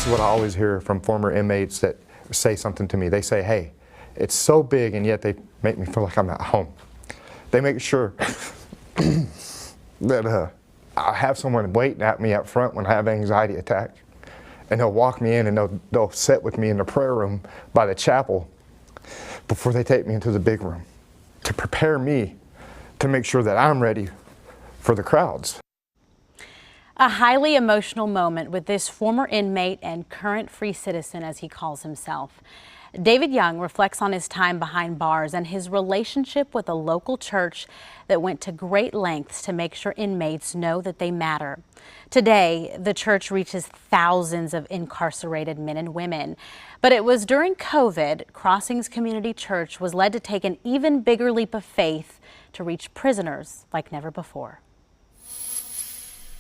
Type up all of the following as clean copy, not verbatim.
This is what I always hear from former inmates that say something to me. They say, hey, it's so big and yet they make me feel like I'm at home. They make sure that I have someone waiting at me up front when I have anxiety attacks. And they'll walk me in and they'll sit with me in the prayer room by the chapel before they take me into the big room to prepare me to make sure that I'm ready for the crowds. A highly emotional moment with this former inmate and current free citizen, as he calls himself. David Young reflects on his time behind bars and his relationship with a local church that went to great lengths to make sure inmates know that they matter. Today, the church reaches thousands of incarcerated men and women. But it was during COVID, Crossings Community Church was led to take an even bigger leap of faith to reach prisoners like never before.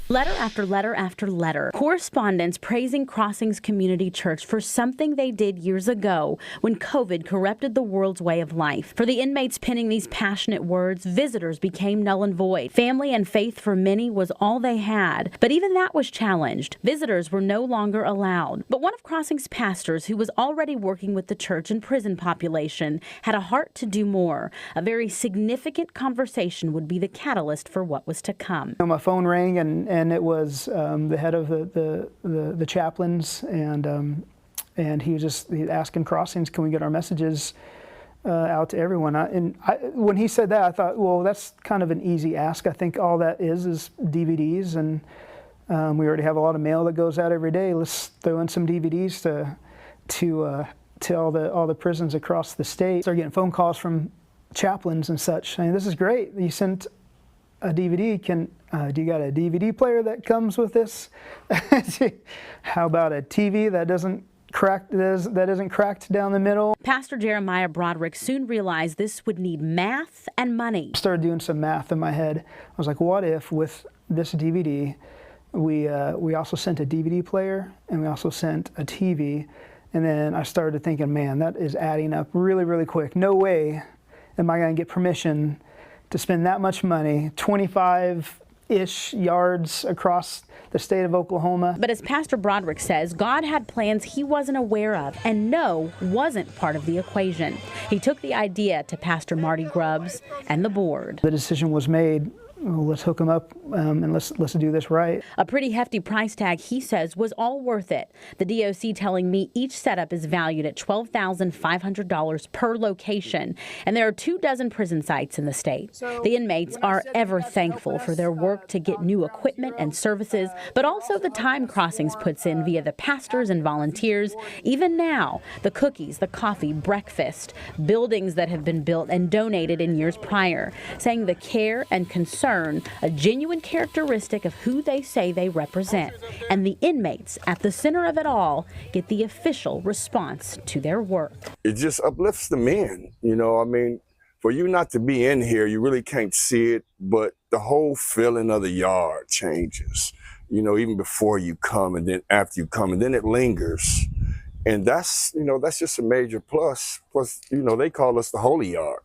Letter after letter after letter. Correspondents praising Crossings Community Church for something they did years ago when COVID corrupted the world's way of life. For the inmates penning these passionate words, visitors became null and void. Family and faith for many was all they had. But even that was challenged. Visitors were no longer allowed. But one of Crossings' pastors, who was already working with the church and prison population, had a heart to do more. A very significant conversation would be the catalyst for what was to come. My phone rang and it was the head of the chaplains, and he was just asking Crossings, can we get our messages out to everyone? When he said that, I thought, well, that's kind of an easy ask. I think all that is DVDs, and we already have a lot of mail that goes out every day. Let's throw in some DVDs to all the prisons across the state. Start getting phone calls from chaplains and such. I mean, this is great. You sent a DVD. Do you got a DVD player that comes with this? How about a TV that isn't cracked down the middle? Pastor Jeremiah Broderick soon realized this would need math and money. I started doing some math in my head. I was like, what if with this DVD, we also sent a DVD player and we also sent a TV? And then I started thinking, man, that is adding up really, really quick. No way am I going to get permission to spend that much money, 25-ish yards across the state of Oklahoma. But as Pastor Broderick says, God had plans he wasn't aware of, and no wasn't part of the equation. He took the idea to Pastor Marty Grubbs and the board. The decision was made, well, let's hook them up and let's do this right. A pretty hefty price tag, he says, was all worth it. The DOC telling me each setup is valued at $12,500 per location, and there are 24 prison sites in the state. The inmates are ever thankful for their work to get new equipment and services, but also the time Crossings puts in via the pastors and volunteers. Even now, the cookies, the coffee, breakfast, buildings that have been built and donated in years prior, saying the care and concern, a genuine characteristic of who they say they represent. And the inmates at the center of it all get the official response to their work. It just uplifts the men, you know, I mean, for you not to be in here, you really can't see it, but the whole feeling of the yard changes, you know, even before you come and then after you come, and then it lingers. And that's, you know, that's just a major plus. Plus, you know, they call us the holy yard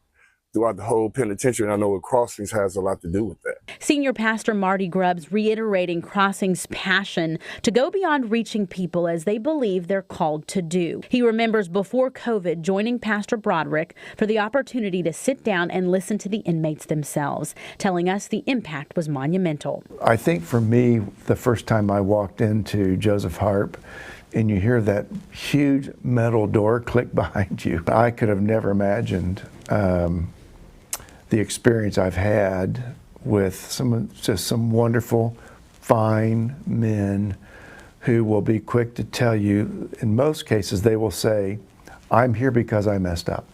throughout the whole penitentiary, and I know Crossings has a lot to do with that. Senior Pastor Marty Grubbs reiterating Crossings' passion to go beyond reaching people as they believe they're called to do. He remembers before COVID joining Pastor Broderick for the opportunity to sit down and listen to the inmates themselves, telling us the impact was monumental. I think for me, the first time I walked into Joseph Harp, and you hear that huge metal door click behind you, I could have never imagined the experience I've had with some wonderful, fine men who will be quick to tell you, in most cases, they will say, I'm here because I messed up.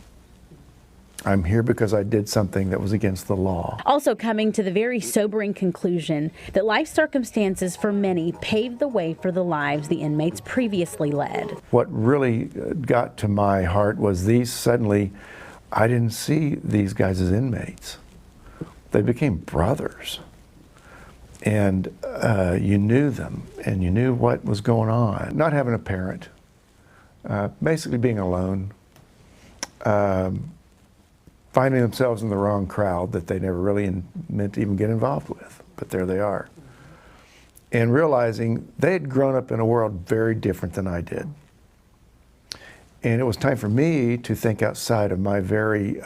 I'm here because I did something that was against the law. Also coming to the very sobering conclusion that life circumstances for many paved the way for the lives the inmates previously led. What really got to my heart was suddenly, I didn't see these guys as inmates. They became brothers. And you knew them, and you knew what was going on. Not having a parent, basically being alone, finding themselves in the wrong crowd that they never really meant to even get involved with, but there they are. and realizing they had grown up in a world very different than I did. And it was time for me to think outside of my very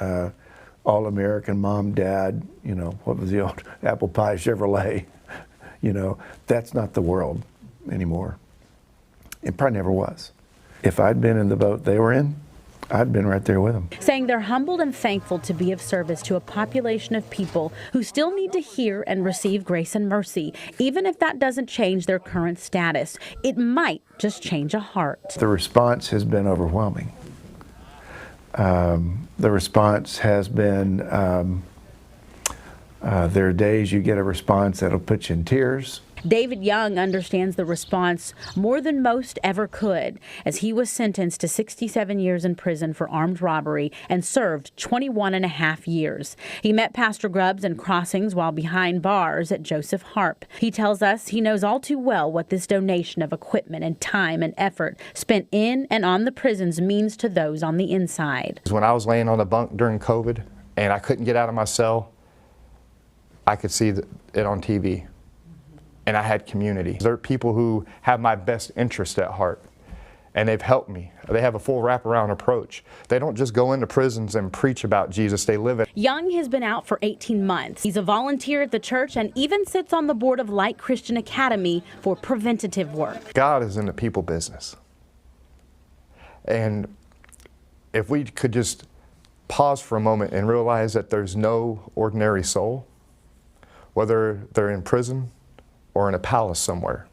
all-American mom, dad, you know, what was the old apple pie Chevrolet? You know, that's not the world anymore. It probably never was. If I'd been in the boat they were in, I'd been right there with them. Saying they're humbled and thankful to be of service to a population of people who still need to hear and receive grace and mercy, even if that doesn't change their current status. It might just change a heart. The response has been overwhelming. The response has been, there are days you get a response that'll put you in tears. David Young understands the response more than most ever could, as he was sentenced to 67 years in prison for armed robbery and served 21 and a half years. He met Pastor Grubbs in Crossings while behind bars at Joseph Harp. He tells us he knows all too well what this donation of equipment and time and effort spent in and on the prisons means to those on the inside. When I was laying on the bunk during COVID and I couldn't get out of my cell, I could see it on TV. And I had community. There are people who have my best interest at heart, and they've helped me. They have a full wraparound approach. They don't just go into prisons and preach about Jesus, they live it. Young has been out for 18 months. He's a volunteer at the church and even sits on the board of Light Christian Academy for preventative work. God is in the people business. And if we could just pause for a moment and realize that there's no ordinary soul, whether they're in prison or in a palace somewhere,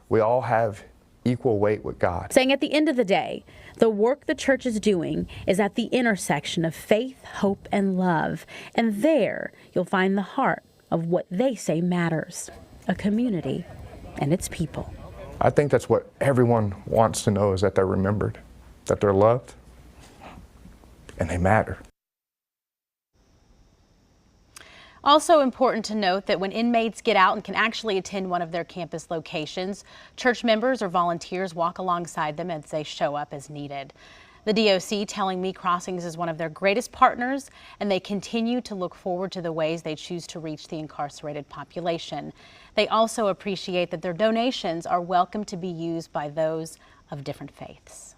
we all have equal weight with God. Saying at the end of the day, the work the church is doing is at the intersection of faith, hope, and love. And there you'll find the heart of what they say matters, a community and its people. I think that's what everyone wants to know, is that they're remembered, that they're loved, and they matter. Also important to note that when inmates get out and can actually attend one of their campus locations, church members or volunteers walk alongside them as they show up as needed. The DOC telling me Crossings is one of their greatest partners, and they continue to look forward to the ways they choose to reach the incarcerated population. They also appreciate that their donations are welcome to be used by those of different faiths.